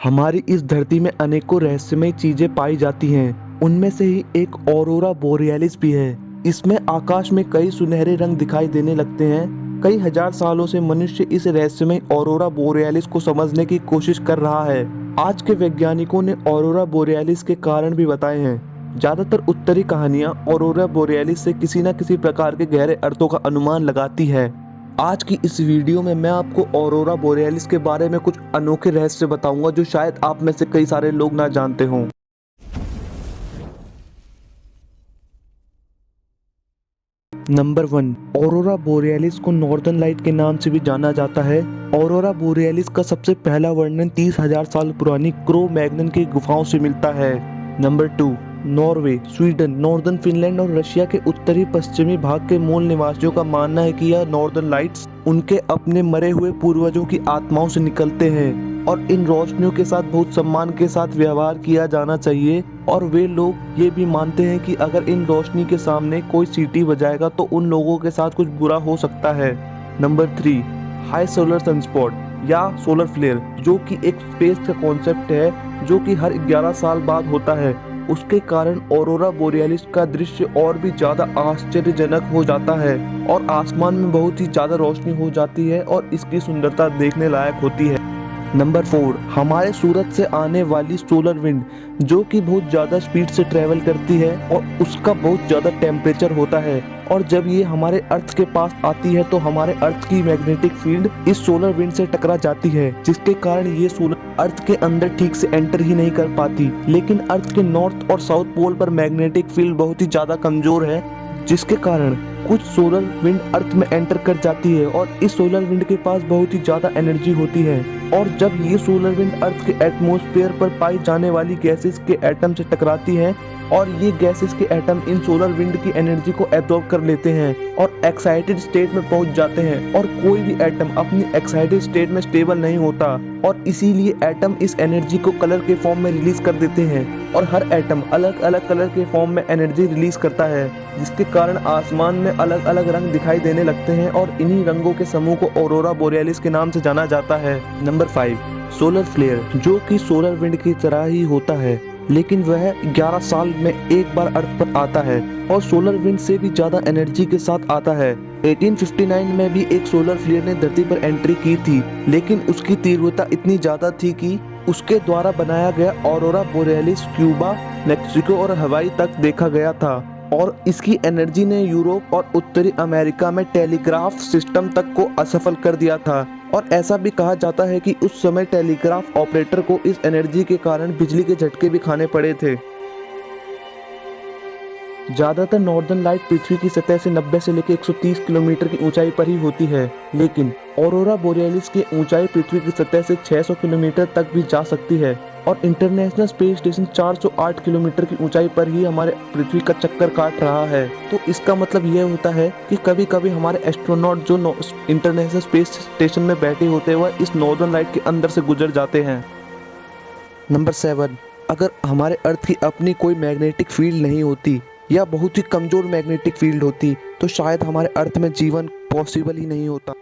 हमारी इस धरती में अनेकों रहस्यमय चीजें पाई जाती हैं। उनमें से ही एक ऑरोरा बोरियलिस भी है। इसमें आकाश में कई सुनहरे रंग दिखाई देने लगते हैं। कई हजार सालों से मनुष्य इस रहस्यमय ऑरोरा बोरियलिस को समझने की कोशिश कर रहा है। आज के वैज्ञानिकों ने ऑरोरा बोरियलिस के कारण भी बताए हैं। ज्यादातर उत्तरी कहानियां ऑरोरा बोरियलिस से किसी न किसी प्रकार के गहरे अर्थों का अनुमान लगाती है। आज की इस वीडियो में मैं आपको ऑरोरा बोरियलिस के बारे में कुछ अनोखे रहस्य बताऊंगा जो शायद आप में से कई सारे लोग ना जानते हों। नंबर 1, ऑरोरा बोरियलिस को नॉर्दर्न लाइट के नाम से भी जाना जाता है। ऑरोरा बोरियलिस का सबसे पहला वर्णन 30,000 साल पुरानी क्रो मैग्नन की गुफाओं से मिलता है। Number 2, Norway, Sweden, northern Finland और रशिया के उत्तरी पश्चिमी भाग के मूल निवासियों का मानना है कि यह नॉर्दर्न लाइट्स उनके अपने मरे हुए पूर्वजों की आत्माओं से निकलते हैं और इन रोशनियों के साथ बहुत सम्मान के साथ व्यवहार किया जाना चाहिए। और वे लोग ये भी मानते हैं कि अगर इन रोशनी के सामने कोई सीटी बजाएगा तो उन लोगों के साथ कुछ बुरा हो सकता है। नंबर 3, हाई सोलर सनस्पॉट या सोलर फ्लेयर, जो कि एक स्पेस का कॉन्सेप्ट है जो कि हर 11 साल बाद होता है। उसके कारण ऑरोरा बोरियलिस का दृश्य और भी ज्यादा आश्चर्यजनक हो जाता है और आसमान में बहुत ही ज्यादा रोशनी हो जाती है और इसकी सुंदरता देखने लायक होती है। नंबर 4, हमारे सूरज से आने वाली सोलर विंड, जो कि बहुत ज़्यादा स्पीड से ट्रेवल करती है और उसका बहुत ज़्यादा टेम्परेचर होता है। और जब ये हमारे अर्थ के पास आती है तो हमारे अर्थ की मैग्नेटिक फील्ड इस सोलर विंड से टकरा जाती है, जिसके कारण ये सोलर अर्थ के अंदर ठीक से एंटर ही नहीं कर पाती। लेकिन अर्थ के नॉर्थ और साउथ पोल पर मैग्नेटिक फील्ड बहुत ही ज़्यादा कमज़ोर है, जिसके कारण कुछ सोलर विंड अर्थ में एंटर कर जाती है और इस सोलर विंड के पास बहुत ही ज्यादा एनर्जी होती है। और जब ये सोलर विंड अर्थ के एटमॉस्फेयर पर पाई जाने वाली गैसेस के एटम से टकराती है और ये गैसेस के एटम इन सोलर विंड की एनर्जी को एब्जॉर्ब कर लेते हैं और एक्साइटेड स्टेट में पहुंच जाते हैं। और कोई भी एटम अपनी एक्साइटेड स्टेट में स्टेबल नहीं होता और इसीलिए एटम इस एनर्जी को कलर के फॉर्म में रिलीज कर देते हैं और हर एटम अलग अलग कलर के फॉर्म में एनर्जी रिलीज करता है, जिसके कारण आसमान में अलग अलग रंग दिखाई देने लगते हैं और इन्हीं रंगों के समूह को ऑरोरा बोरियलिस के नाम से जाना जाता है। नंबर 5, सोलर फ्लेयर, जो कि सोलर विंड की तरह ही होता है, लेकिन वह 11 साल में एक बार अर्थ पर आता है और सोलर विंड से भी ज्यादा एनर्जी के साथ आता है। 1859 में भी एक सोलर फ्लेयर ने धरती पर एंट्री की थी, लेकिन उसकी तीव्रता इतनी ज्यादा थी कि उसके द्वारा बनाया गया ऑरोरा बोरियलिस क्यूबा, मेक्सिको और हवाई तक देखा गया था और इसकी एनर्जी ने यूरोप और उत्तरी अमेरिका में टेलीग्राफ सिस्टम तक को असफल कर दिया था। और ऐसा भी कहा जाता है कि उस समय टेलीग्राफ ऑपरेटर को इस एनर्जी के कारण बिजली के झटके भी खाने पड़े थे। ज्यादातर नॉर्दर्न लाइट पृथ्वी की सतह से 90 से लेकर 130 किलोमीटर की ऊंचाई पर ही होती है, लेकिन ऑरोरा बोरियलिस की ऊंचाई पृथ्वी की सतह से 600 किलोमीटर तक भी जा सकती है और इंटरनेशनल स्पेस स्टेशन 408 किलोमीटर की ऊंचाई पर ही हमारे पृथ्वी का चक्कर काट रहा है। तो इसका मतलब यह होता है कि कभी कभी हमारे एस्ट्रोनॉट जो इंटरनेशनल स्पेस स्टेशन में बैठे होते हैं वह इस नॉर्दर्न लाइट के अंदर से गुजर जाते हैं। नंबर 7, अगर हमारे अर्थ की अपनी कोई मैग्नेटिक फील्ड नहीं होती या बहुत ही कमजोर मैग्नेटिक फील्ड होती तो शायद हमारे अर्थ में जीवन पॉसिबल ही नहीं होता।